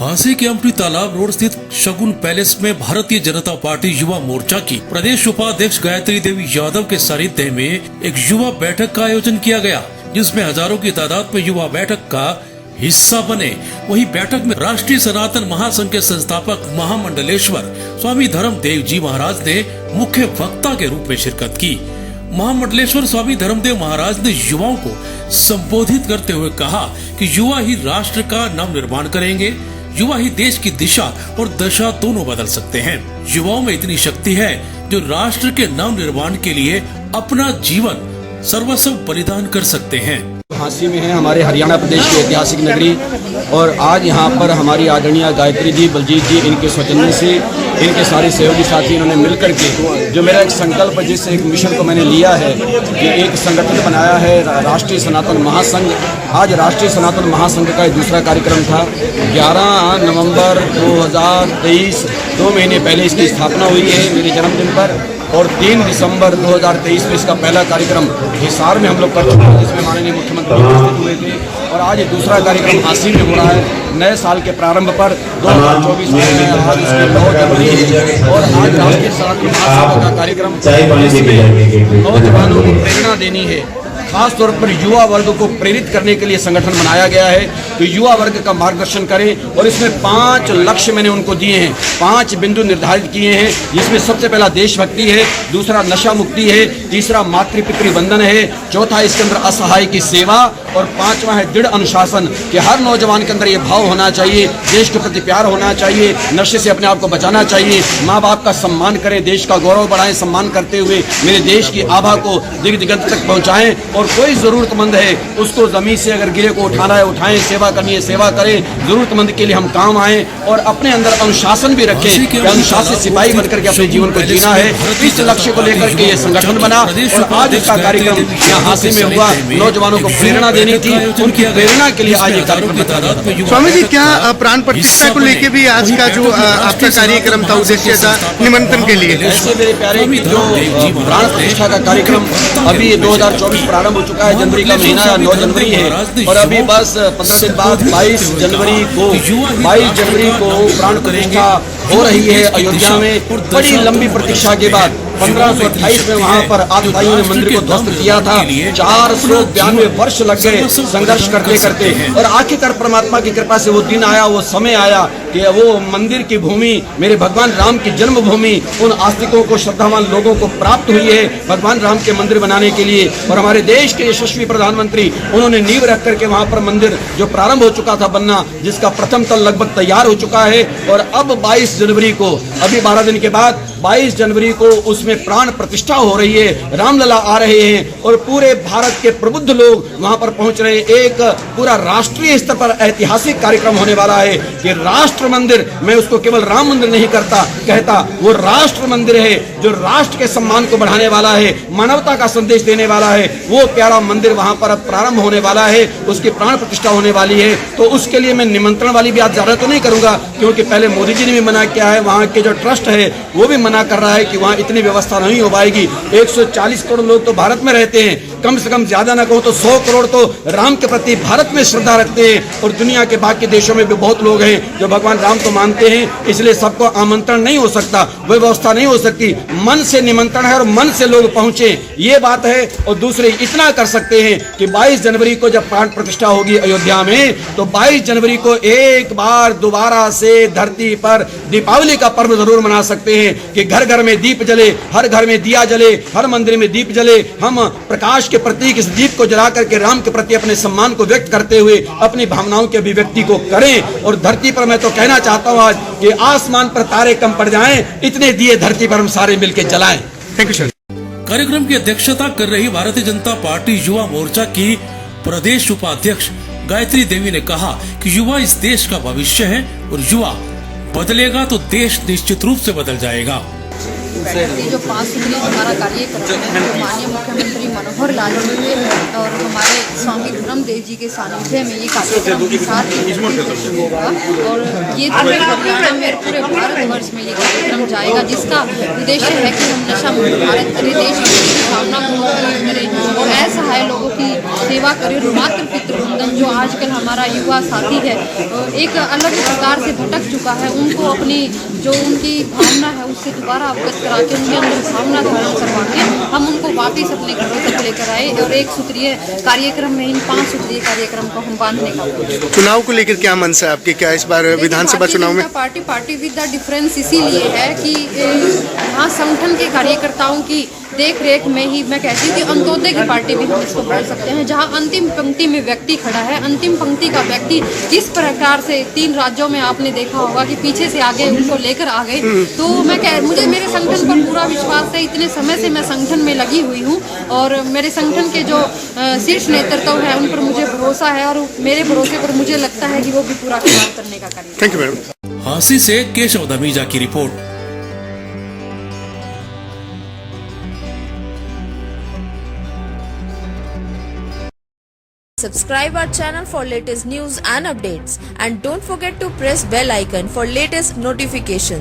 झांसी के अमृत तालाब रोड स्थित शगुन पैलेस में भारतीय जनता पार्टी युवा मोर्चा की प्रदेश उपाध्यक्ष गायत्री देवी यादव के सानिध्य में एक युवा बैठक का आयोजन किया गया, जिसमें हजारों की तादाद में युवा बैठक का हिस्सा बने। वही बैठक में राष्ट्रीय सनातन महासंघ के संस्थापक महामंडलेश्वर स्वामी धर्मदेव जी महाराज ने मुख्य वक्ता के रूप में शिरकत की। महामंडलेश्वर स्वामी धर्मदेव महाराज ने युवाओं को संबोधित करते हुए कहा कि युवा ही राष्ट्र का नव निर्माण करेंगे, युवा ही देश की दिशा और दशा दोनों बदल सकते हैं। युवाओं में इतनी शक्ति है जो राष्ट्र के नव निर्माण के लिए अपना जीवन सर्वस्व बलिदान कर सकते हैं। झांसी में है हमारे हरियाणा प्रदेश की ऐतिहासिक नगरी, और आज यहाँ पर हमारी आदरणीय गायत्री जी, बलजीत जी, इनके सौजन्य से इनके सारे सहयोगी साथी इन्होंने मिलकर के जो मेरा एक संकल्प, जिस एक मिशन को मैंने लिया है कि एक संगठन बनाया है राष्ट्रीय सनातन महासंघ। आज राष्ट्रीय सनातन महासंघ का दूसरा कार्यक्रम था। 11 नवंबर 2023 2 महीने पहले इसकी स्थापना हुई है मेरे जन्मदिन पर, और 3 दिसंबर 2023 में इसका पहला कार्यक्रम हिसार में हम लोग कर चुके हैं, जिसमें माननीय मुख्यमंत्री उपस्थित हुए थे। और आज दूसरा कार्यक्रम झांसी में हो रहा है नए साल के प्रारंभ पर 2024 में। आज इसकी 9 जनवरी है और आज राष्ट्रीय सनातन महासंघ का कार्यक्रम नौजवानों को प्रेरणा देनी है, खास तौर पर युवा वर्ग को प्रेरित करने के लिए संगठन बनाया गया है तो युवा वर्ग का मार्गदर्शन करें। और इसमें 5 लक्ष्य मैंने उनको दिए हैं, 5 बिंदु निर्धारित किए हैं, जिसमें सबसे पहला देशभक्ति है, दूसरा नशा मुक्ति है, तीसरा मातृ पितृ बंधन है, चौथा इसके अंदर असहाय की सेवा, और 5वां है दृढ़ अनुशासन कि हर नौजवान के अंदर ये भाव होना चाहिए, देश के प्रति प्यार होना चाहिए, नशे से अपने आप को बचाना चाहिए, माँ बाप का सम्मान करें, देश का गौरव बढ़ाएं, सम्मान करते हुए मेरे देश की आभा को दिग दिगंत तक पहुँचाएं। और कोई जरूरतमंद है उसको जमीन से अगर गिरे को उठाना है उठाएं, सेवा करनी है सेवा करें, जरूरतमंद के लिए हम काम आए, और अपने अंदर अनुशासन भी रखें कि अनुशासित सिपाही बनकर के अपने जीवन को जीना है। इस लक्ष्य को लेकर के ये संगठन बना और आज इसका कार्यक्रम यहाँ हांसी में हुआ। नौजवानों को प्रेरणा देनी थी, उनकी प्रेरणा के लिए आज ये कार्यक्रम बताया। स्वामी जी, क्या प्राण प्रतिष्ठा को लेकर भी आज का जो आपका कार्यक्रम था, उद्देश्य था निमंत्रण के लिए? ऐसे मेरे प्यारे जो प्राण प्रतिष्ठा का कार्यक्रम अभी 2024 प्रारंभ हो चुका है, जनवरी का महीना 9 जनवरी है, और अभी बस 15 दिन बाद 22 जनवरी को प्राण प्रतिष्ठा हो रही है अयोध्या में। बड़ी लंबी प्रतीक्षा के बाद 1528 में वहाँ पर आदिताइयों ने मंदिर को ध्वस्त किया था। 492 वर्ष लग गए संघर्ष करते करते, और आखिरकार परमात्मा की कृपा से वो दिन आया, वो समय आया कि वो मंदिर की भूमि, मेरे भगवान राम की जन्मभूमि, उन आस्तिकों को, श्रद्धावान लोगों को प्राप्त हुई है भगवान राम के मंदिर बनाने के लिए। और हमारे देश के यशस्वी प्रधानमंत्री उन्होंने नींव रख करके वहाँ पर मंदिर जो प्रारंभ हो चुका था बनना, जिसका प्रथम तल लगभग तैयार हो चुका है। और अब 22 जनवरी को, अभी 12 दिन के बाद 22 जनवरी को उसमें प्राण प्रतिष्ठा हो रही है, रामलला आ रहे हैं, और पूरे भारत के प्रबुद्ध लोग वहां पर पहुंच रहे हैं। एक पूरा राष्ट्रीय स्तर पर ऐतिहासिक कार्यक्रम होने वाला है कि राष्ट्र मंदिर, मैं उसको केवल राम मंदिर नहीं कहता, वो राष्ट्र मंदिर है जो राष्ट्र के सम्मान को बढ़ाने वाला है, मानवता का संदेश देने वाला है। वो प्यारा मंदिर वहां पर अब प्रारंभ होने वाला है, उसकी प्राण प्रतिष्ठा होने वाली है। तो उसके लिए मैं निमंत्रण वाली बात ज्यादा तो नहीं करूंगा, क्योंकि पहले मोदी जी ने भी मना किया है, वहां के जो ट्रस्ट है वो भी मना कर रहा है कि वहाँ इतनी व्यवस्था नहीं हो पाएगी। 140 करोड़ लोग तो भारत में रहते हैं, कम से कम ज्यादा ना कहूँ तो 100 करोड़ तो राम के प्रति भारत में श्रद्धा रखते हैं, और दुनिया के बाकी देशों में भी बहुत लोग हैं जो भगवान राम को मानते हैं। इसलिए सबको आमंत्रण नहीं हो सकता, वह व्यवस्था नहीं हो सकती। मन से निमंत्रण है और मन से लोग पहुंचे, ये बात है। और दूसरे इतना कर सकते हैं कि 22 जनवरी को जब प्राण प्रतिष्ठा होगी अयोध्या में, तो 22 जनवरी को एक बार दोबारा से धरती पर दीपावली का पर्व जरूर मना सकते हैं कि घर घर में दीप जले, हर घर में दिया जले, हर मंदिर में दीप जले। हम प्रकाश के प्रतीक इस दीप को जला करके राम के प्रति अपने सम्मान को व्यक्त करते हुए अपनी भावनाओं की अभिव्यक्ति को करें। और धरती पर मैं तो कहना चाहता हूं आज कि आसमान पर तारे कम पड़ जाएं, इतने दिए धरती पर हम सारे मिलकर जलाएं। Thank you sir. कार्यक्रम की अध्यक्षता कर रही भारतीय जनता पार्टी युवा मोर्चा की प्रदेश उपाध्यक्ष गायत्री देवी ने कहा कि युवा इस देश का भविष्य है, और युवा बदलेगा तो देश निश्चित रूप से बदल जाएगा। की बैठक थी जो 5 सूत्री हमारा कार्यक्रम है, जो माननीय मुख्यमंत्री मनोहर लाल जी के और हमारे स्वामी धर्मदेव जी के सानिध्य में ये कार्यक्रम साथ होगा और ये पूरे हरियाणा में पूरे भारतवर्ष में ये कार्यक्रम जाएगा, जिसका उद्देश्य है कि हम नशा मुक्त भारत करें, देश की भावना को करें और असहाय लोगों की सेवा करें। मातृ पितृ वंदन जो आजकल हमारा युवा साथी है एक अलग प्रकार से भटक चुका है, उनको अपनी जो उनकी भावना है उससे दोबारा अवगत करा के उनके अंदर भावना धारण करवा के हम उनको वापस अपने घरों तक लेकर आए और एक सूत्रीय कार्यक्रम में इन 5 सूत्रीय कार्यक्रम को हम बांधने का। चुनाव को लेकर क्या मनसा है आपकी, क्या इस बार विधानसभा चुनाव में? पार्टी विद द डिफरेंस इसीलिए है कि यहाँ संगठन के कार्यकर्ताओं की देख रेख में ही मैं कहती हूँ कि अंत्योदय की पार्टी भी हम इसको बोल सकते हैं, जहाँ अंतिम पंक्ति में व्यक्ति खड़ा है। अंतिम पंक्ति का व्यक्ति जिस प्रकार से 3 राज्यों में आपने देखा होगा कि पीछे से आगे उनको लेकर आ गए, तो मुझे मेरे संगठन पर पूरा विश्वास है। इतने समय से मैं संगठन में लगी हुई हूँ और मेरे संगठन के जो शीर्ष नेतृत्व है उन पर मुझे भरोसा है और मेरे भरोसे पर मुझे लगता है कि वो भी पूरा काम करने का करेंगे। Thank you madam. हांसी से केशव धमीजा की report. Subscribe our channel for latest news and updates, and don't forget to press bell icon for latest notifications.